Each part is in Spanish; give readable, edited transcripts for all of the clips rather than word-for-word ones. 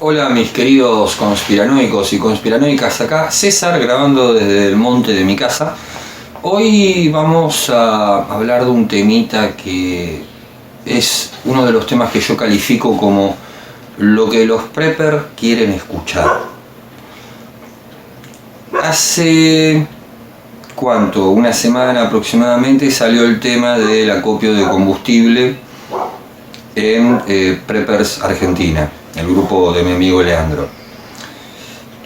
Hola mis queridos conspiranoicos y conspiranoicas, acá César grabando desde el monte de mi casa. Hoy vamos a hablar de un temita que es uno de los temas que yo califico como lo que los preppers quieren escuchar. Hace una semana aproximadamente salió el tema del acopio de combustible en Preppers Argentina, el grupo de mi amigo Leandro.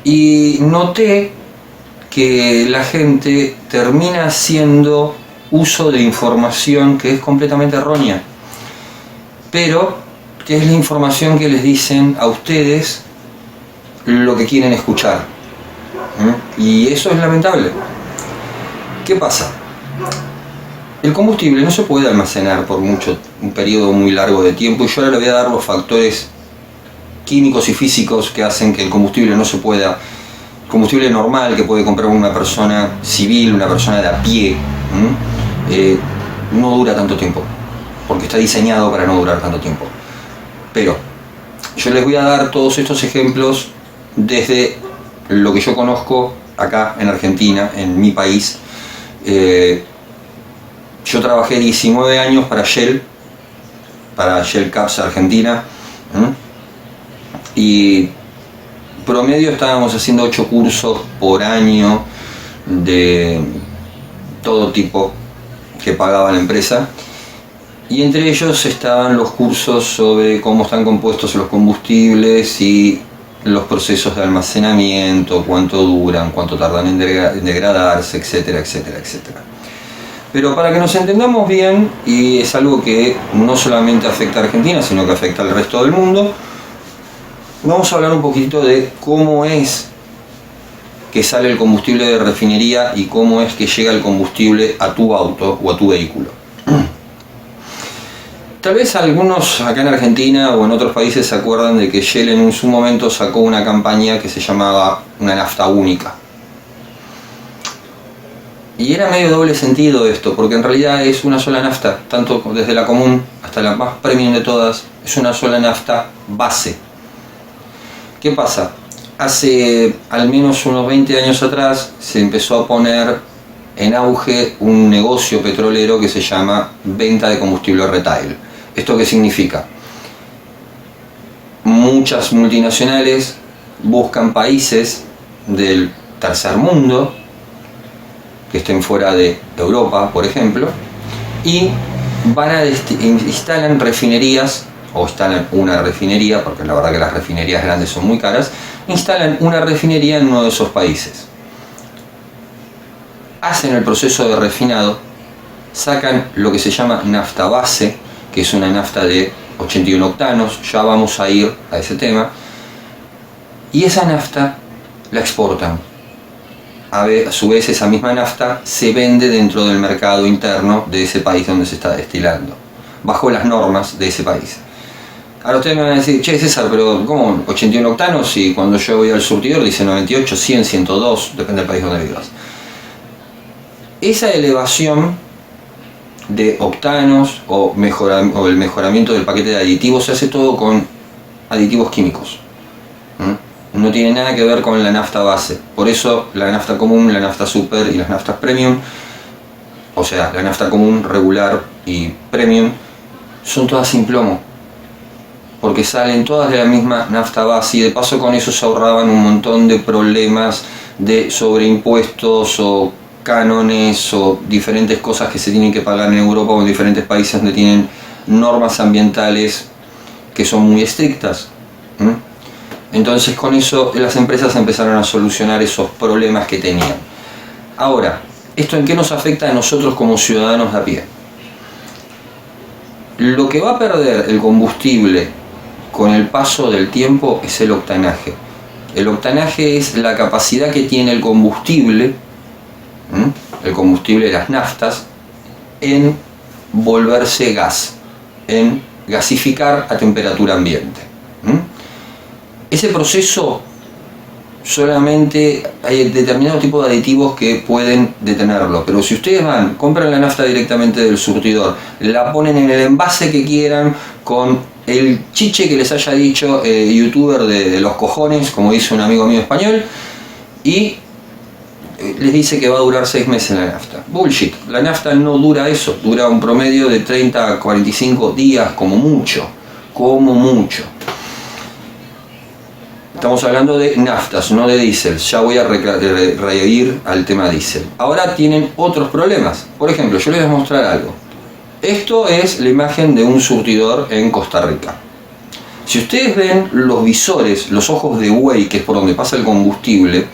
Y noté que la gente termina haciendo uso de información que es completamente errónea, pero que es la información que les dicen a ustedes lo que quieren escuchar. Y eso es lamentable. ¿Qué pasa? El combustible no se puede almacenar por un periodo muy largo de tiempo, y yo ahora le voy a dar los factores químicos y físicos que hacen que el combustible no se pueda, combustible normal que puede comprar una persona civil, una persona de a pie, no dura tanto tiempo, porque está diseñado para no durar tanto tiempo. Pero yo les voy a dar todos estos ejemplos desde lo que yo conozco acá en Argentina, en mi país. Yo trabajé 19 años para Shell Caps Argentina, y promedio estábamos haciendo 8 cursos por año de todo tipo que pagaba la empresa, y entre ellos estaban los cursos sobre cómo están compuestos los combustibles y los procesos de almacenamiento, cuánto duran, cuánto tardan en degradarse, etcétera, etcétera, etcétera. Pero para que nos entendamos bien, y es algo que no solamente afecta a Argentina, sino que afecta al resto del mundo, vamos a hablar un poquito de cómo es que sale el combustible de refinería y cómo es que llega el combustible a tu auto o a tu vehículo. Tal vez algunos acá en Argentina o en otros países se acuerdan de que Shell en su momento sacó una campaña que se llamaba una nafta única. Y era medio doble sentido esto, porque en realidad es una sola nafta, tanto desde la común hasta la más premium de todas, es una sola nafta base. ¿Qué pasa? Hace al menos unos 20 años atrás se empezó a poner en auge un negocio petrolero que se llama venta de combustible retail. ¿Esto qué significa? Muchas multinacionales buscan países del tercer mundo que estén fuera de Europa, por ejemplo, y instalan refinerías, o instalan una refinería, porque la verdad que las refinerías grandes son muy caras, instalan una refinería en uno de esos países. Hacen el proceso de refinado, sacan lo que se llama nafta base, que es una nafta de 81 octanos, ya vamos a ir a ese tema, y esa nafta la exportan. A su vez, esa misma nafta se vende dentro del mercado interno de ese país donde se está destilando, bajo las normas de ese país. Ahora ustedes me van a decir, che César, pero ¿cómo 81 octanos? Y cuando yo voy al surtidor dice 98, 100, 102, depende del país donde vivas. Esa elevación de octanos o el mejoramiento del paquete de aditivos se hace todo con aditivos químicos. No tiene nada que ver con la nafta base. Por eso la nafta común, la nafta super y las naftas premium, o sea, la nafta común, regular y premium, son todas sin plomo, porque salen todas de la misma nafta base, y de paso con eso se ahorraban un montón de problemas de sobreimpuestos o cánones o diferentes cosas que se tienen que pagar en Europa o en diferentes países donde tienen normas ambientales que son muy estrictas. Entonces con eso las empresas empezaron a solucionar esos problemas que tenían. Ahora, ¿esto en qué nos afecta a nosotros como ciudadanos de a pie? Lo que va a perder el combustible con el paso del tiempo es el octanaje. El octanaje es la capacidad que tiene el combustible de las naftas, en volverse gas, en gasificar a temperatura ambiente. Ese proceso solamente hay determinado tipo de aditivos que pueden detenerlo, pero si ustedes compran la nafta directamente del surtidor, la ponen en el envase que quieran, con el chiche que les haya dicho youtuber de los cojones, como dice un amigo mío español, y les dice que va a durar 6 meses la nafta. Bullshit, la nafta no dura eso, dura un promedio de 30 a 45 días como mucho, como mucho. Estamos hablando de naftas, no de diésel. Ya voy a reír al tema diésel. Ahora tienen otros problemas. Por ejemplo, yo les voy a mostrar algo. Esto es la imagen de un surtidor en Costa Rica. Si ustedes ven los visores, los ojos de buey, que es por donde pasa el combustible,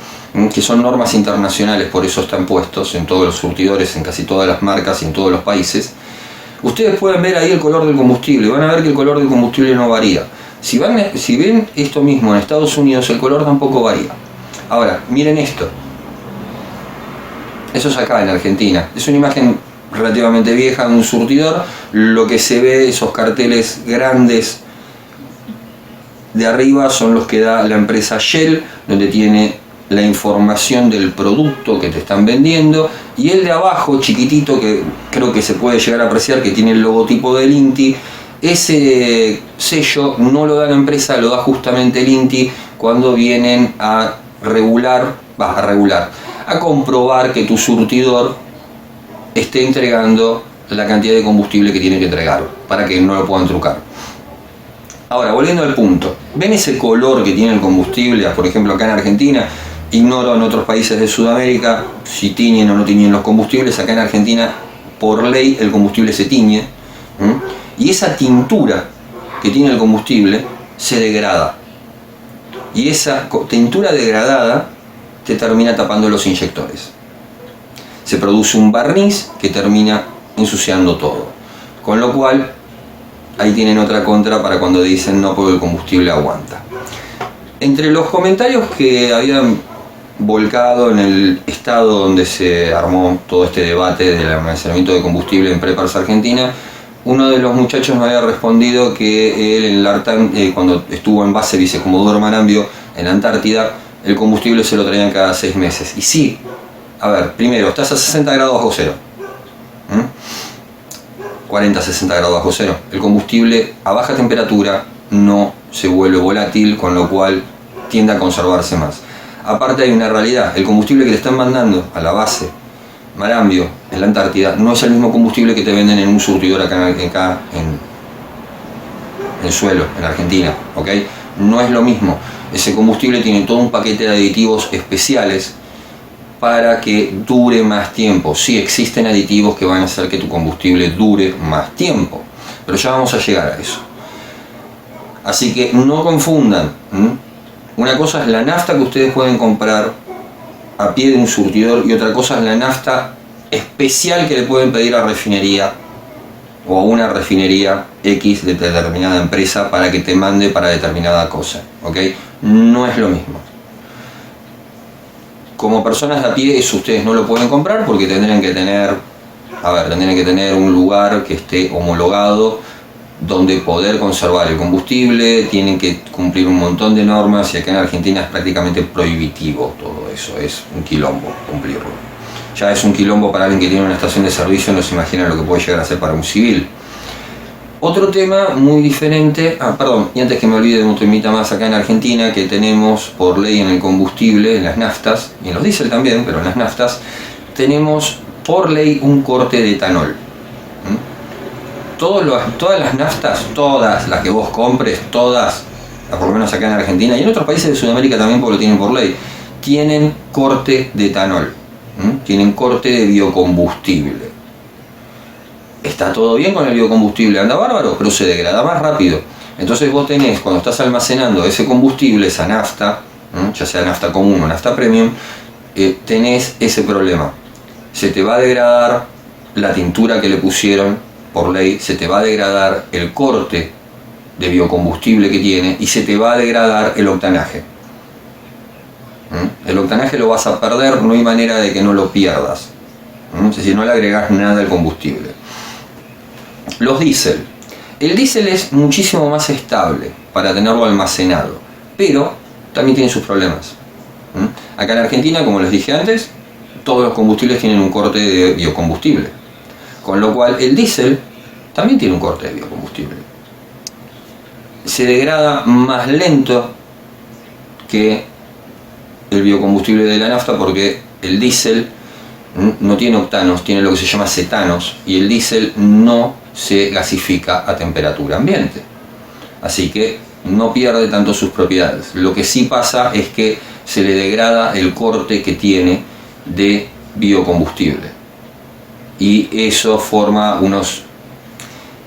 que son normas internacionales, por eso están puestos en todos los surtidores, en casi todas las marcas y en todos los países, ustedes pueden ver ahí el color del combustible. Van a ver que el color del combustible no varía. Si ven esto mismo en Estados Unidos, el color tampoco varía. Ahora, miren esto. Eso es acá en Argentina. Es una imagen relativamente vieja de un surtidor. Lo que se ve, esos carteles grandes de arriba, son los que da la empresa Shell, donde tiene la información del producto que te están vendiendo, y el de abajo, chiquitito, que creo que se puede llegar a apreciar, que tiene el logotipo del INTI. Ese sello no lo da la empresa, lo da justamente el INTI cuando vienen a comprobar que tu surtidor esté entregando la cantidad de combustible que tiene que entregar, para que no lo puedan trucar. Ahora, volviendo al punto, ¿ven ese color que tiene el combustible? Por ejemplo, acá en Argentina, ignoro en otros países de Sudamérica si tiñen o no tiñen los combustibles. Acá en Argentina, por ley, el combustible se tiñe. Y esa tintura que tiene el combustible se degrada. Y esa tintura degradada te termina tapando los inyectores. Se produce un barniz que termina ensuciando todo. Con lo cual, ahí tienen otra contra para cuando dicen no, porque el combustible aguanta. Entre los comentarios que habían volcado en el estado donde se armó todo este debate del almacenamiento de combustible en Prepars Argentina, uno de los muchachos me había respondido que él cuando estuvo en base Vicecomodoro Marambio en la Antártida, el combustible se lo traían cada 6 meses. Y sí, a ver, primero, estás a 60 grados bajo cero. 40-60 grados bajo cero. El combustible a baja temperatura no se vuelve volátil, con lo cual tiende a conservarse más. Aparte hay una realidad, el combustible que te están mandando a la base Marambio en la Antártida no es el mismo combustible que te venden en un surtidor acá en el suelo, en Argentina, ¿ok? No es lo mismo. Ese combustible tiene todo un paquete de aditivos especiales para que dure más tiempo. Sí, existen aditivos que van a hacer que tu combustible dure más tiempo, pero ya vamos a llegar a eso. Así que no confundan. Una cosa es la nafta que ustedes pueden comprar a pie de un surtidor y otra cosa es la nafta especial que le pueden pedir a refinería o a una refinería X de determinada empresa para que te mande para determinada cosa, ¿ok? No es lo mismo. Como personas de a pie, eso ustedes no lo pueden comprar porque tendrían que tener un lugar que esté homologado donde poder conservar el combustible, tienen que cumplir un montón de normas y acá en Argentina es prácticamente prohibitivo todo eso, es un quilombo cumplirlo. Ya es un quilombo para alguien que tiene una estación de servicio, no se imagina lo que puede llegar a ser para un civil. Otro tema muy diferente, y antes que me olvide un temita más, acá en Argentina que tenemos por ley en el combustible, en las naftas, y en los diésel también, pero en las naftas, tenemos por ley un corte de etanol. Todas las naftas, todas las que vos compres, todas, por lo menos acá en Argentina y en otros países de Sudamérica también porque lo tienen por ley, tienen corte de etanol, tienen corte de biocombustible. Está todo bien con el biocombustible, anda bárbaro, pero se degrada más rápido. Entonces vos tenés, cuando estás almacenando ese combustible, esa nafta, ya sea nafta común o nafta premium, tenés ese problema. Se te va a degradar la tintura que le pusieron por ley, se te va a degradar el corte de biocombustible que tiene y se te va a degradar el octanaje. El octanaje lo vas a perder, no hay manera de que no lo pierdas. Es decir, no le agregás nada al combustible. Los diésel. El diésel es muchísimo más estable para tenerlo almacenado, pero también tiene sus problemas. Acá en Argentina, como les dije antes, todos los combustibles tienen un corte de biocombustible. Con lo cual el diésel también tiene un corte de biocombustible. se degrada más lento que el biocombustible de la nafta, porque el diésel no tiene octanos, tiene lo que se llama cetanos, y el diésel no se gasifica a temperatura ambiente, así que no pierde tanto sus propiedades. Lo que sí pasa es que se le degrada el corte que tiene de biocombustible, y eso forma unos,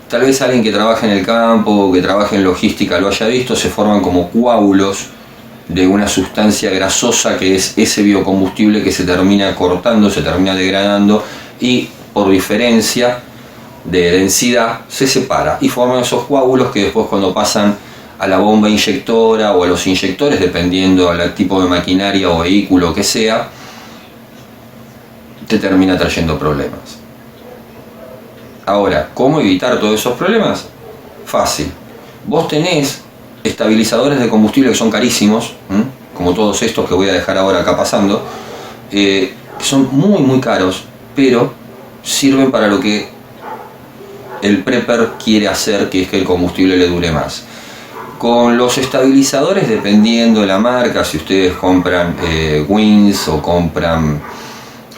tal vez alguien que trabaja en el campo, que trabaja en logística lo haya visto, se forman como coágulos de una sustancia grasosa que es ese biocombustible que se termina cortando, se termina degradando, y por diferencia de densidad se separa y forman esos coágulos que después, cuando pasan a la bomba inyectora o a los inyectores, dependiendo del tipo de maquinaria o vehículo que sea, te termina trayendo problemas. Ahora, ¿cómo evitar todos esos problemas? Fácil. Vos tenés estabilizadores de combustible que son carísimos, como todos estos que voy a dejar ahora acá pasando, que son muy caros, pero sirven para lo que el prepper quiere hacer, que es que el combustible le dure más. Con los estabilizadores, dependiendo de la marca, si ustedes compran Wins o compran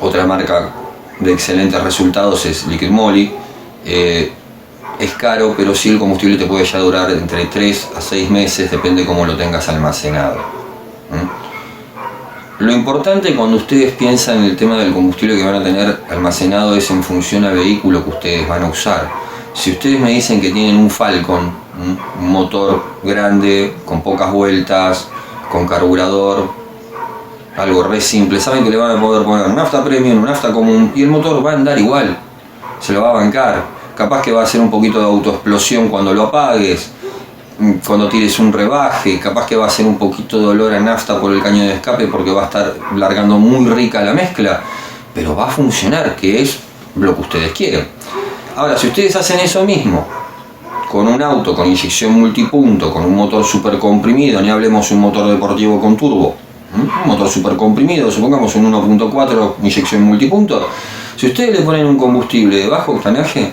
otra marca de excelentes resultados, es Liquid Moly, es caro, pero sí el combustible te puede ya durar entre 3 a 6 meses, depende cómo lo tengas almacenado. Lo importante cuando ustedes piensan en el tema del combustible que van a tener almacenado es en función al vehículo que ustedes van a usar. Si ustedes me dicen que tienen un Falcon, un motor grande, con pocas vueltas, con carburador, algo re simple, saben que le van a poder poner nafta premium, nafta común, y el motor va a andar igual, se lo va a bancar. Capaz que va a hacer un poquito de autoexplosión cuando lo apagues, cuando tires un rebaje, capaz que va a hacer un poquito de olor a nafta por el caño de escape porque va a estar largando muy rica la mezcla, pero va a funcionar, que es lo que ustedes quieren. Ahora, si ustedes hacen eso mismo con un auto con inyección multipunto, con un motor super comprimido, ni hablemos de un motor deportivo con turbo, un motor super comprimido, supongamos un 1.4 inyección multipunto, si ustedes le ponen un combustible de bajo octanaje,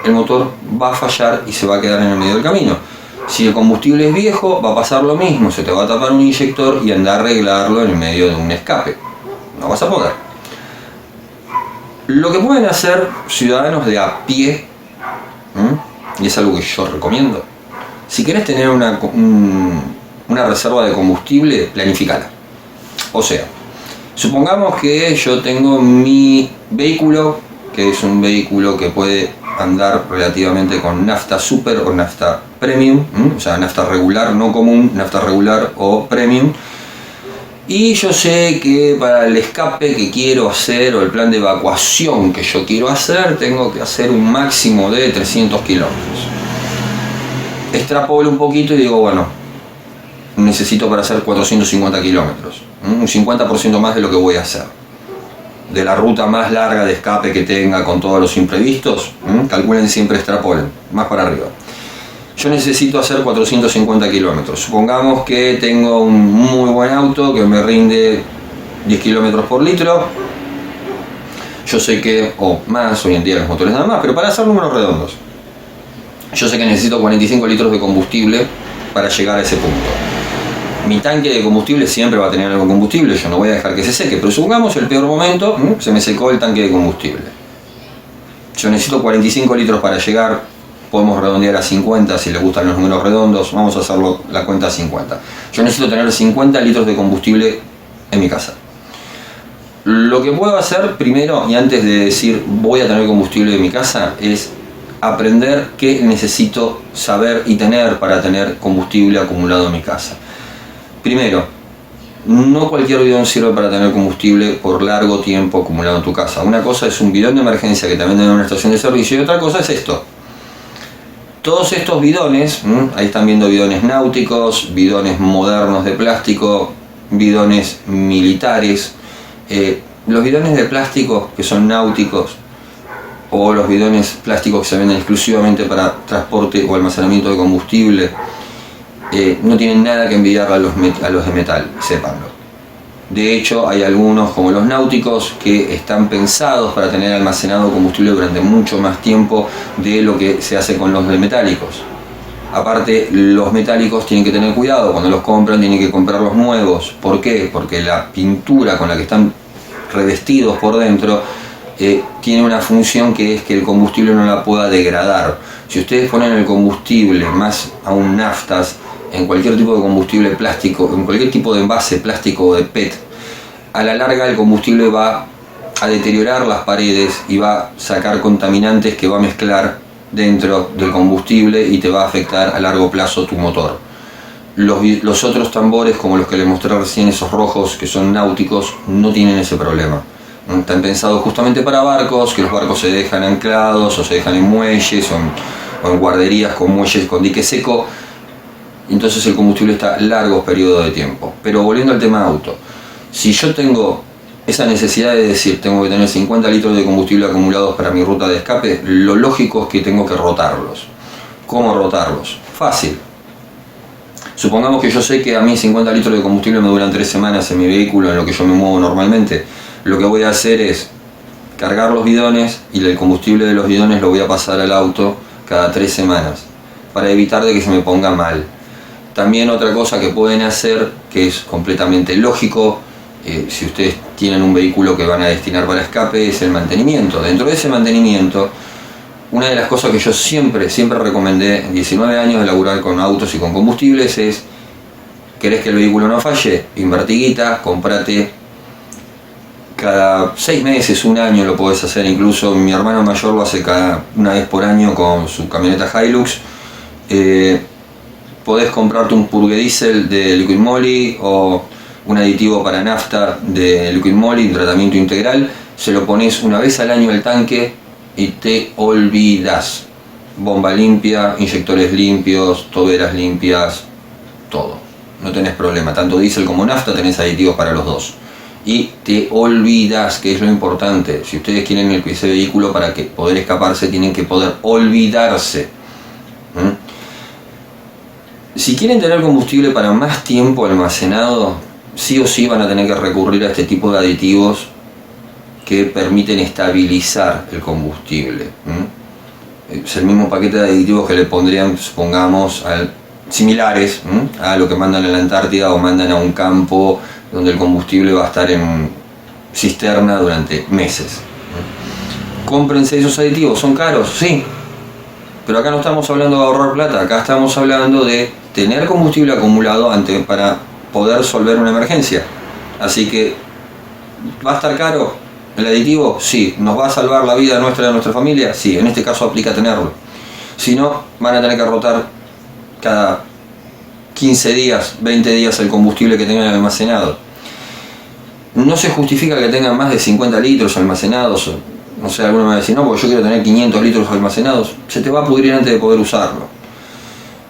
el motor va a fallar y se va a quedar en el medio del camino. Si el combustible es viejo, va a pasar lo mismo, se te va a tapar un inyector y andar a arreglarlo en el medio de un escape. No vas a poder. Lo que pueden hacer ciudadanos de a pie, y es algo que yo recomiendo, si querés tener una reserva de combustible, planificala. O sea, supongamos que yo tengo mi vehículo, que es un vehículo que puede andar relativamente con nafta super o nafta premium, o sea, nafta regular, no común, nafta regular o premium, y yo sé que para el escape que quiero hacer o el plan de evacuación que yo quiero hacer, tengo que hacer un máximo de 300 kilómetros. Extrapolo un poquito y digo, bueno, necesito para hacer 450 kilómetros, un 50% más de lo que voy a hacer. De la ruta más larga de escape que tenga con todos los imprevistos, calculen, siempre extrapolen, más para arriba. Yo necesito hacer 450 kilómetros. Supongamos que tengo un muy buen auto que me rinde 10 kilómetros por litro. Yo sé que, o más, hoy en día los motores nada más, pero para hacer números redondos, yo sé que necesito 45 litros de combustible para llegar a ese punto. Mi tanque de combustible siempre va a tener algo de combustible, yo no voy a dejar que se seque, pero supongamos el peor momento, se me secó el tanque de combustible. Yo necesito 45 litros para llegar, podemos redondear a 50 si les gustan los números redondos, vamos a hacerlo la cuenta a 50. Yo necesito tener 50 litros de combustible en mi casa. Lo que puedo hacer primero, y antes de decir voy a tener combustible en mi casa, es aprender qué necesito saber y tener para tener combustible acumulado en mi casa. Primero, no cualquier bidón sirve para tener combustible por largo tiempo acumulado en tu casa. Una cosa es un bidón de emergencia que te venden en una estación de servicio y otra cosa es esto. Todos estos bidones, ahí están viendo bidones náuticos, bidones modernos de plástico, bidones militares. Los bidones de plástico que son náuticos o los bidones plásticos que se venden exclusivamente para transporte o almacenamiento de combustible, no tienen nada que envidiar a los de metal, sépanlo. De hecho, hay algunos como los náuticos que están pensados para tener almacenado combustible durante mucho más tiempo de lo que se hace con los de metálicos. Aparte, los metálicos tienen que tener cuidado, cuando los compran tienen que comprar los nuevos. ¿Por qué? Porque la pintura con la que están revestidos por dentro tiene una función que es que el combustible no la pueda degradar. Si ustedes ponen el combustible, más aún naftas, en cualquier tipo de combustible plástico, en cualquier tipo de envase plástico o de PET, a la larga el combustible va a deteriorar las paredes y va a sacar contaminantes que va a mezclar dentro del combustible y te va a afectar a largo plazo tu motor. Los otros tambores, como los que les mostré recién, esos rojos que son náuticos, no tienen ese problema. Están pensados justamente para barcos, que los barcos se dejan anclados o se dejan en muelles o en guarderías con muelles con dique seco. Entonces el combustible está largos periodos de tiempo. Pero volviendo al tema auto, si yo tengo esa necesidad de decir tengo que tener 50 litros de combustible acumulados para mi ruta de escape, lo lógico es que tengo que rotarlos. ¿Cómo rotarlos? Fácil. Supongamos que yo sé que a mí 50 litros de combustible me duran 3 semanas en mi vehículo, en lo que yo me muevo normalmente. Lo que voy a hacer es cargar los bidones y el combustible de los bidones lo voy a pasar al auto cada 3 semanas para evitar de que se me ponga mal. También otra cosa que pueden hacer, que es completamente lógico, si ustedes tienen un vehículo que van a destinar para escape, es el mantenimiento. Dentro de ese mantenimiento, una de las cosas que yo siempre recomendé, en 19 años de laburar con autos y con combustibles, es: ¿querés que el vehículo no falle? Invertí guita, comprate cada 6 meses, un año lo podés hacer. Incluso mi hermano mayor lo hace cada una vez por año con su camioneta Hilux. Podés comprarte un purgue diésel de Liquid Moly o un aditivo para nafta de Liquid Moly, un tratamiento integral. Se lo pones una vez al año al tanque y te olvidas. Bomba limpia, inyectores limpios, toberas limpias, todo. No tenés problema, tanto diésel como nafta tenés aditivos para los dos. Y te olvidas, que es lo importante. Si ustedes quieren ese vehículo, para que poder escaparse tienen que poder olvidarse. Si quieren tener combustible para más tiempo almacenado, sí o sí van a tener que recurrir a este tipo de aditivos que permiten estabilizar el combustible. Es el mismo paquete de aditivos que le pondrían, supongamos, similares a lo que mandan en la Antártida o mandan a un campo donde el combustible va a estar en cisterna durante meses. Cómprense esos aditivos, ¿son caros? Sí. Pero acá no estamos hablando de ahorrar plata, acá estamos hablando de tener combustible acumulado para poder resolver una emergencia. Así que, ¿va a estar caro el aditivo? Sí. ¿Nos va a salvar la vida nuestra y de nuestra familia? Sí. En este caso aplica tenerlo. Si no, van a tener que rotar cada 15 días, 20 días el combustible que tengan almacenado. No se justifica que tengan más de 50 litros almacenados. No sé, alguno me va a decir, no, porque yo quiero tener 500 litros almacenados. Se te va a pudrir antes de poder usarlo.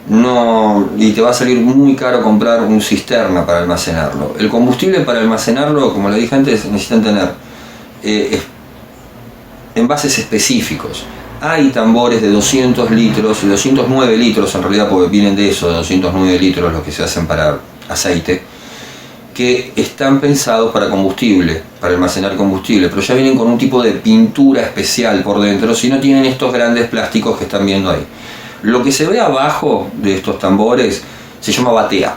No, y te va a salir muy caro comprar un cisterna para almacenarlo. El combustible para almacenarlo, como le dije antes, necesitan tener envases específicos. Hay tambores de 200 litros y 209 litros, en realidad, porque vienen de eso, de 209 litros los que se hacen para aceite, que están pensados para combustible, para almacenar combustible, pero ya vienen con un tipo de pintura especial por dentro, si no tienen estos grandes plásticos que están viendo ahí. Lo que se ve abajo de estos tambores se llama batea.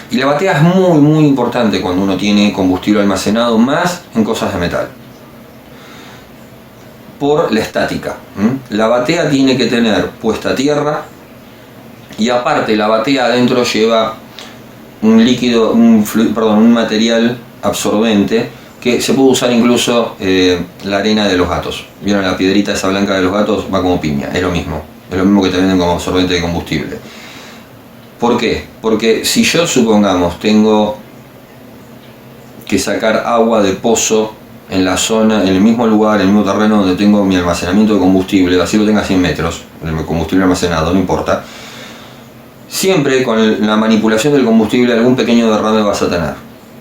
Y la batea es muy muy importante cuando uno tiene combustible almacenado, más en cosas de metal, por la estática. La batea tiene que tener puesta a tierra, y aparte la batea adentro lleva un líquido, un material absorbente que se puede usar incluso la arena de los gatos. ¿Vieron la piedrita esa blanca de los gatos? Va como piña, es lo mismo que te venden como absorbente de combustible. ¿Por qué? Porque si yo, supongamos, tengo que sacar agua de pozo en la zona, en el mismo lugar, en el mismo terreno donde tengo mi almacenamiento de combustible, así lo tenga a 100 metros, el combustible almacenado, no importa, siempre con la manipulación del combustible algún pequeño derrame vas a tener.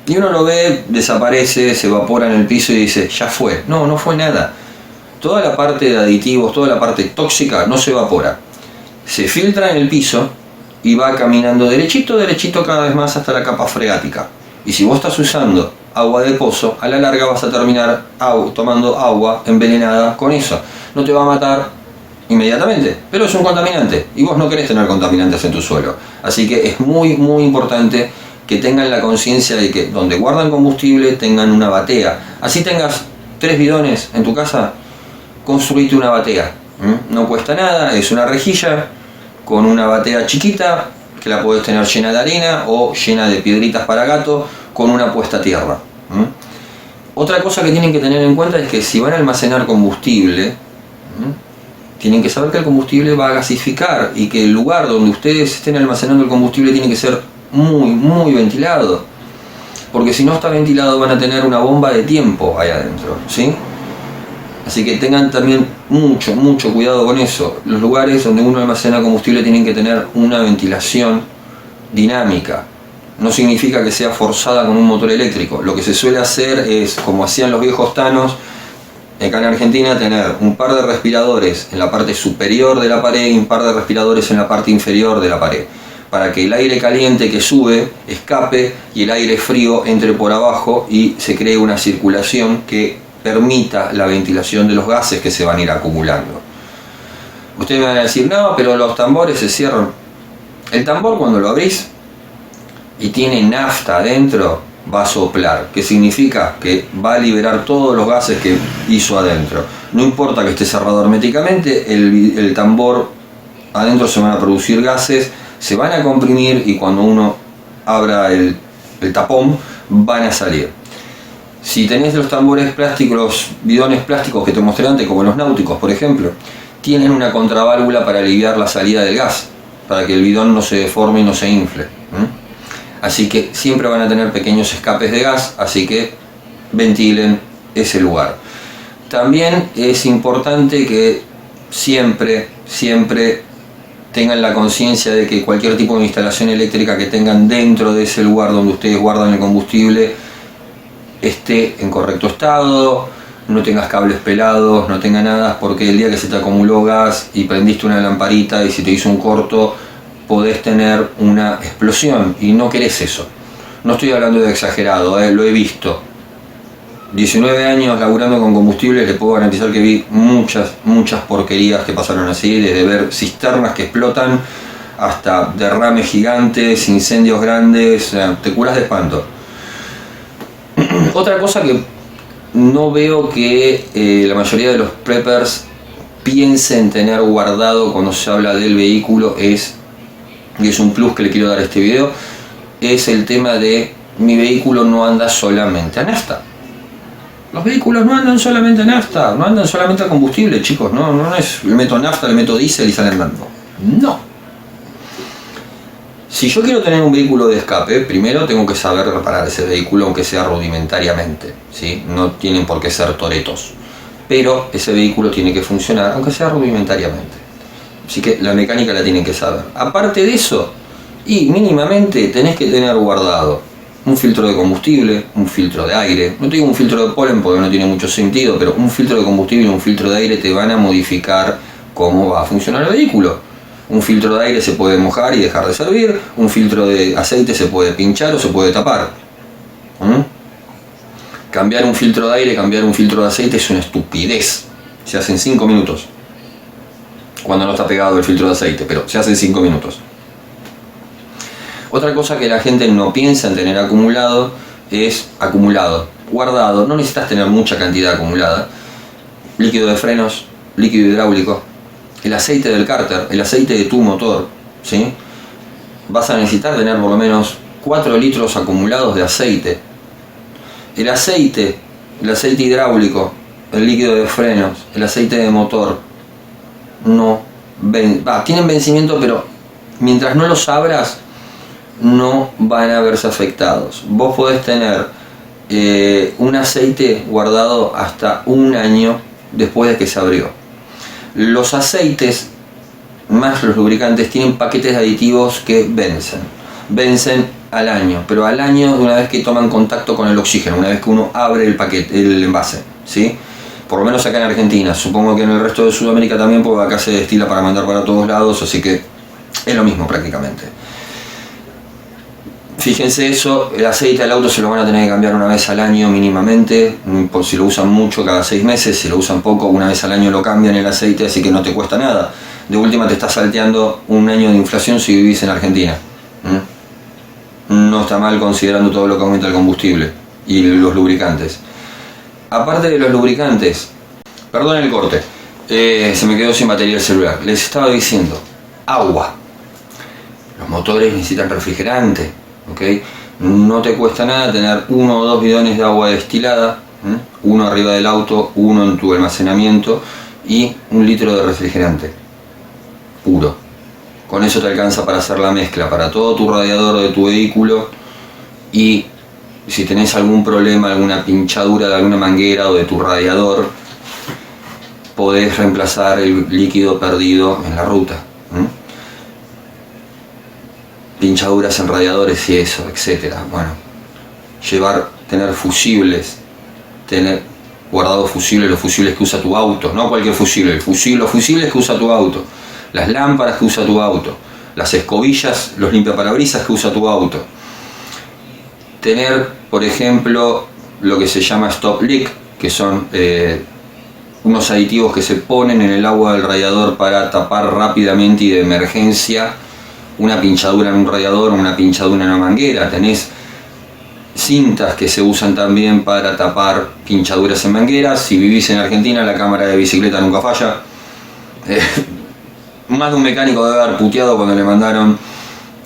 Y uno lo ve, desaparece, se evapora en el piso y dice, ya fue. No, no fue nada. Toda la parte de aditivos, toda la parte tóxica no se evapora. Se filtra en el piso y va caminando derechito cada vez más hasta la capa freática. Y si vos estás usando agua de pozo, a la larga vas a terminar tomando agua envenenada con eso. No te va a matar inmediatamente, pero es un contaminante y vos no querés tener contaminantes en tu suelo. Así que es muy importante que tengan la conciencia de que donde guardan combustible tengan una batea. Así tengas 3 bidones en tu casa, construite una batea. No cuesta nada, es una rejilla con una batea chiquita que la podés tener llena de arena o llena de piedritas para gato con una puesta a tierra. Otra cosa que tienen que tener en cuenta es que si van a almacenar combustible, tienen que saber que el combustible va a gasificar y que el lugar donde ustedes estén almacenando el combustible tiene que ser muy ventilado, porque si no está ventilado van a tener una bomba de tiempo ahí adentro, ¿sí? Así que tengan también mucho cuidado con eso. Los lugares donde uno almacena combustible tienen que tener una ventilación dinámica. No significa que sea forzada con un motor eléctrico. Lo que se suele hacer es, como hacían los viejos tanos, acá en Argentina, tener un par de respiradores en la parte superior de la pared y un par de respiradores en la parte inferior de la pared, para que el aire caliente que sube escape y el aire frío entre por abajo y se cree una circulación que permita la ventilación de los gases que se van a ir acumulando. Ustedes me van a decir, no, pero los tambores se cierran. El tambor, cuando lo abrís y tiene nafta adentro, va a soplar, que significa que va a liberar todos los gases que hizo adentro. No importa que esté cerrado herméticamente, el tambor adentro se van a producir gases, se van a comprimir y cuando uno abra el tapón van a salir. Si tenés los tambores plásticos, los bidones plásticos que te mostré antes, como los náuticos por ejemplo, tienen una contraválvula para aliviar la salida del gas, para que el bidón no se deforme y no se infle. Así que siempre van a tener pequeños escapes de gas, así que ventilen ese lugar. También es importante que siempre tengan la conciencia de que cualquier tipo de instalación eléctrica que tengan dentro de ese lugar donde ustedes guardan el combustible esté en correcto estado, no tengas cables pelados, no tenga nada, porque el día que se te acumuló gas y prendiste una lamparita y se te hizo un corto, podés tener una explosión y no querés eso. No estoy hablando de exagerado, lo he visto. 19 años laburando con combustibles, les puedo garantizar que vi muchas porquerías que pasaron así, desde ver cisternas que explotan hasta derrames gigantes, incendios grandes, te curas de espanto. Otra cosa que no veo que la mayoría de los preppers piensen tener guardado cuando se habla del vehículo es, y es un plus que le quiero dar a este video, es el tema de mi vehículo no anda solamente a nafta. Los vehículos no andan solamente a nafta, no andan solamente a combustible, chicos, no es le meto nafta, le meto diésel y sale andando. No. Si yo quiero tener un vehículo de escape, primero tengo que saber reparar ese vehículo, aunque sea rudimentariamente, ¿sí? No tienen por qué ser toretos, pero ese vehículo tiene que funcionar, aunque sea rudimentariamente. Así que la mecánica la tienen que saber. Aparte de eso, y mínimamente tenés que tener guardado un filtro de combustible, un filtro de aire. No te digo un filtro de polen porque no tiene mucho sentido, pero un filtro de combustible y un filtro de aire te van a modificar cómo va a funcionar el vehículo. Un filtro de aire se puede mojar y dejar de servir, un filtro de aceite se puede pinchar o se puede tapar. Cambiar un filtro de aire, cambiar un filtro de aceite es una estupidez. Se hace en 5 minutos. Cuando no está pegado el filtro de aceite, pero se hace en 5 minutos. Otra cosa que la gente no piensa en tener acumulado es guardado. No necesitas tener mucha cantidad acumulada. Líquido de frenos, líquido hidráulico, el aceite del cárter, el aceite de tu motor, ¿sí? Vas a necesitar tener por lo menos 4 litros acumulados de aceite. El aceite hidráulico, el líquido de frenos, el aceite de motor, tienen vencimiento, pero mientras no los abras, no van a verse afectados. Vos podés tener un aceite guardado hasta 1 año después de que se abrió. Los aceites más los lubricantes tienen paquetes de aditivos que vencen al año, pero al año una vez que toman contacto con el oxígeno, una vez que uno abre el envase, ¿sí? Por lo menos acá en Argentina, supongo que en el resto de Sudamérica también, porque acá se destila para mandar para todos lados, así que es lo mismo prácticamente. Fíjense eso, el aceite del auto se lo van a tener que cambiar una vez al año mínimamente, por si lo usan mucho cada 6 meses, si lo usan poco una vez al año lo cambian el aceite, así que no te cuesta nada. De última te estás salteando un año de inflación si vivís en Argentina. No está mal considerando todo lo que aumenta el combustible y los lubricantes. Aparte de los lubricantes, perdón el corte, se me quedó sin batería el celular, les estaba diciendo, agua. Los motores necesitan refrigerante, ¿ok? No te cuesta nada tener 1 o 2 bidones de agua destilada, uno arriba del auto, uno en tu almacenamiento y 1 litro de refrigerante puro. Con eso te alcanza para hacer la mezcla para todo tu radiador de tu vehículo, y si tenés algún problema, alguna pinchadura de alguna manguera o de tu radiador, podés reemplazar el líquido perdido en la ruta. Pinchaduras en radiadores y eso, etcétera. Bueno, tener fusibles, tener guardados fusibles, los fusibles que usa tu auto, no cualquier fusible, los fusibles que usa tu auto, las lámparas que usa tu auto, las escobillas, los limpiaparabrisas que usa tu auto. Tener, por ejemplo, lo que se llama stop leak, que son unos aditivos que se ponen en el agua del radiador para tapar rápidamente y de emergencia una pinchadura en un radiador o una pinchadura en una manguera. Tenés cintas que se usan también para tapar pinchaduras en mangueras. Si vivís en Argentina, la cámara de bicicleta nunca falla. Más de un mecánico debe haber puteado cuando le mandaron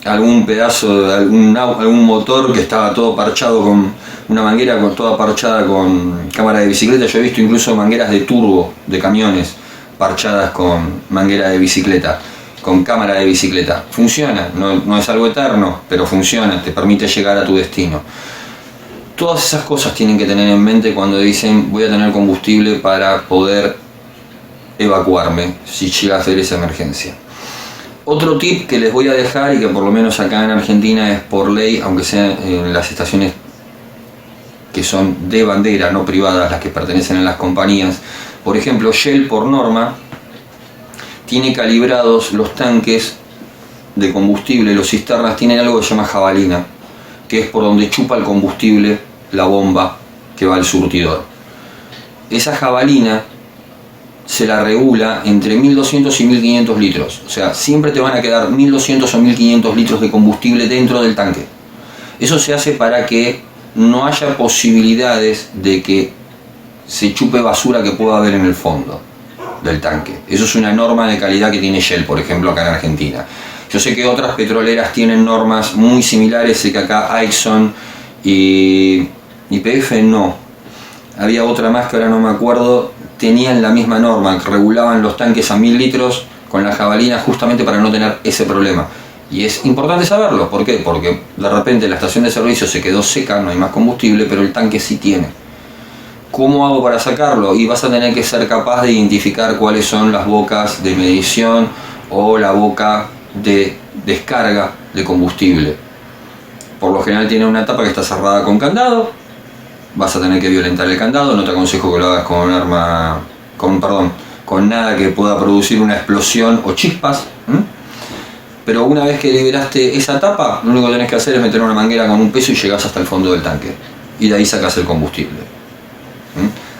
algún pedazo de algún motor que estaba todo parchado con una manguera toda parchada con cámara de bicicleta. Yo he visto incluso mangueras de turbo de camiones parchadas con manguera de bicicleta, con cámara de bicicleta. Funciona, no es algo eterno, pero funciona, te permite llegar a tu destino. Todas esas cosas tienen que tener en mente cuando dicen voy a tener combustible para poder evacuarme si llega a hacer esa emergencia. Otro tip que les voy a dejar, y que por lo menos acá en Argentina es por ley, aunque sea en las estaciones que son de bandera, no privadas, las que pertenecen a las compañías. Por ejemplo, Shell por norma tiene calibrados los tanques de combustible, los cisternas tienen algo que se llama jabalina, que es por donde chupa el combustible la bomba que va al surtidor. Esa jabalina se la regula entre 1200 y 1500 litros, o sea, siempre te van a quedar 1200 o 1500 litros de combustible dentro del tanque. Eso se hace para que no haya posibilidades de que se chupe basura que pueda haber en el fondo del tanque. Eso es una norma de calidad que tiene Shell, por ejemplo, acá en Argentina. Yo sé que otras petroleras tienen normas muy similares, sé que acá Exxon y YPF no. Había otra más que ahora no me acuerdo, tenían la misma norma, que regulaban los tanques a 1000 litros con la jabalina justamente para no tener ese problema. Y es importante saberlo, ¿por qué? Porque de repente la estación de servicio se quedó seca, no hay más combustible, pero el tanque sí tiene. ¿Cómo hago para sacarlo? Y vas a tener que ser capaz de identificar cuáles son las bocas de medición o la boca de descarga de combustible. Por lo general tiene una tapa que está cerrada con candado, vas a tener que violentar el candado, no te aconsejo que lo hagas con un arma, con nada que pueda producir una explosión o chispas. Pero una vez que liberaste esa tapa, lo único que tenés que hacer es meter una manguera con un peso y llegás hasta el fondo del tanque. Y de ahí sacás el combustible.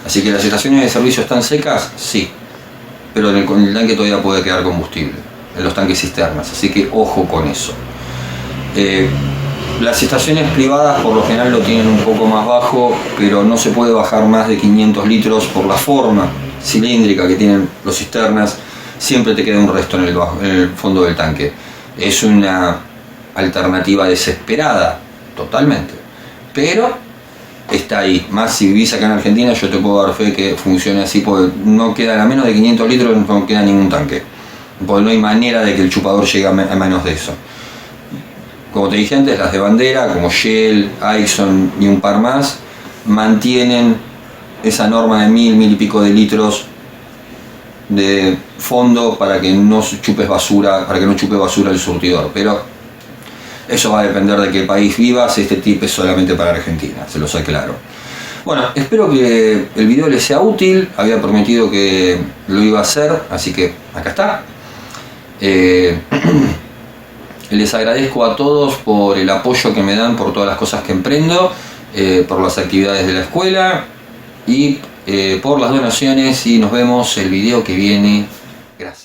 Así que las estaciones de servicio están secas, sí. Pero en el tanque todavía puede quedar combustible, en los tanques cisternas. Así que ojo con eso. Las estaciones privadas por lo general lo tienen un poco más bajo, pero no se puede bajar más de 500 litros por la forma cilíndrica que tienen los cisternas. Siempre te queda un resto en el fondo del tanque. Es una alternativa desesperada, totalmente. Pero está ahí. Más si vivís acá en Argentina, yo te puedo dar fe que funcione así, porque no queda a menos de 500 litros, no queda ningún tanque. Porque no hay manera de que el chupador llegue a menos de eso. Como te dije antes, las de bandera, como Shell, Exxon y un par más, mantienen esa norma de 1000 y pico de litros de fondo para que no chupe basura el surtidor. Pero eso va a depender de qué país vivas. Este tip es solamente para Argentina, se los aclaro. Bueno, espero que el video les sea útil. Había prometido que lo iba a hacer, así que acá está. Les agradezco a todos por el apoyo que me dan, por todas las cosas que emprendo, por las actividades de la escuela y por las donaciones, y nos vemos el video que viene. Gracias.